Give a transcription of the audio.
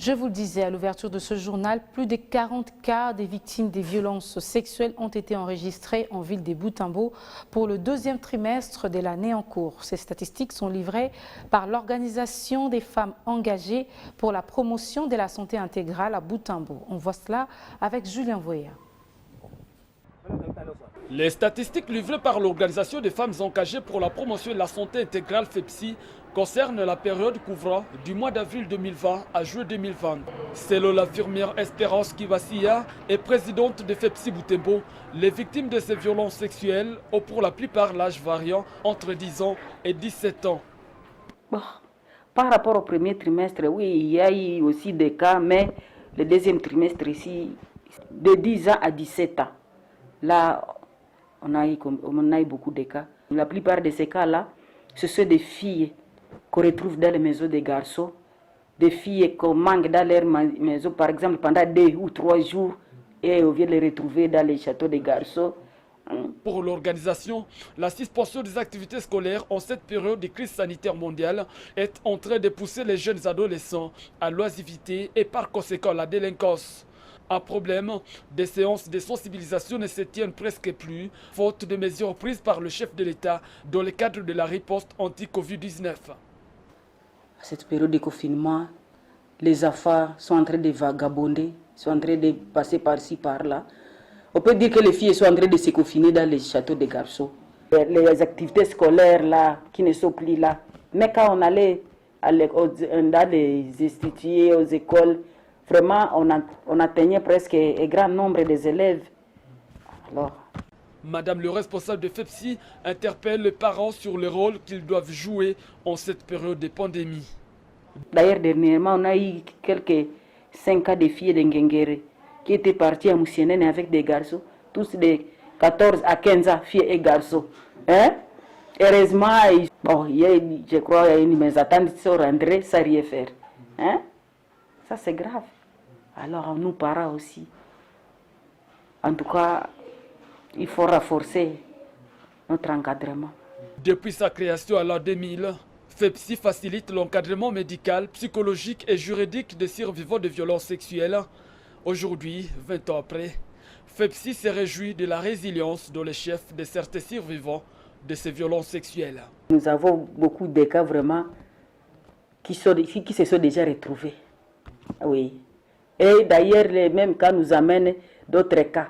Je vous le disais à l'ouverture de ce journal, plus de 40 cas des victimes des violences sexuelles ont été enregistrés en ville des Boutimbo pour le deuxième trimestre de l'année en cours. Ces statistiques sont livrées par l'Organisation des femmes engagées pour la promotion de la santé intégrale à Boutimbo. On voit cela avec Julien Voya. Les statistiques livrées par l'Organisation des femmes engagées pour la promotion de la santé intégrale FEPSI concernent la période couvrant du mois d'avril 2020 à juin 2020. Selon l'infirmière Espérance Kivassia et présidente de FEPSI Boutimbo, les victimes de ces violences sexuelles ont pour la plupart l'âge variant entre 10 ans et 17 ans. Bon, par rapport au premier trimestre, oui, il y a eu aussi des cas, mais le deuxième trimestre ici, de 10 ans à 17 ans. Là, on a eu beaucoup de cas. La plupart de ces cas-là, ce sont des filles qu'on retrouve dans les maisons des garçons, des filles qu'on manque dans leur maison, par exemple, pendant 2 ou 3 jours, et on vient les retrouver dans les châteaux des garçons. Pour l'organisation, la suspension des activités scolaires en cette période de crise sanitaire mondiale est en train de pousser les jeunes adolescents à l'oisiveté et par conséquent à la délinquance. Un problème, des séances de sensibilisation ne se tiennent presque plus, faute de mesures prises par le chef de l'État dans le cadre de la riposte anti-Covid-19. À cette période de confinement, les affaires sont en train de vagabonder, sont en train de passer par-ci, par-là. On peut dire que les filles sont en train de se confiner dans les châteaux des garçons. Les activités scolaires là, qui ne sont plus là. Mais quand on allait dans les instituts, aux écoles, vraiment, on atteignait presque un grand nombre des élèves. Alors, Madame le responsable de FEPSI interpelle les parents sur le rôle qu'ils doivent jouer en cette période de pandémie. D'ailleurs, dernièrement, on a eu quelques 5 cas de filles de Nguengere qui étaient parties à Moussienene avec des garçons, tous de 14 à 15 ans, filles et garçons. Hein? Heureusement, bon, je crois qu'ils me attendent sur André sans rien faire. Hein? Ça, c'est grave. Alors, nous, parents aussi. En tout cas, il faut renforcer notre encadrement. Depuis sa création à l'an 2000, FEPSI facilite l'encadrement médical, psychologique et juridique des survivants de violences sexuelles. Aujourd'hui, 20 ans après, FEPSI se réjouit de la résilience dont les chefs de certains survivants de ces violences sexuelles. Nous avons beaucoup de cas vraiment qui se sont déjà retrouvés. Oui. Et d'ailleurs, les mêmes cas nous amènent d'autres cas.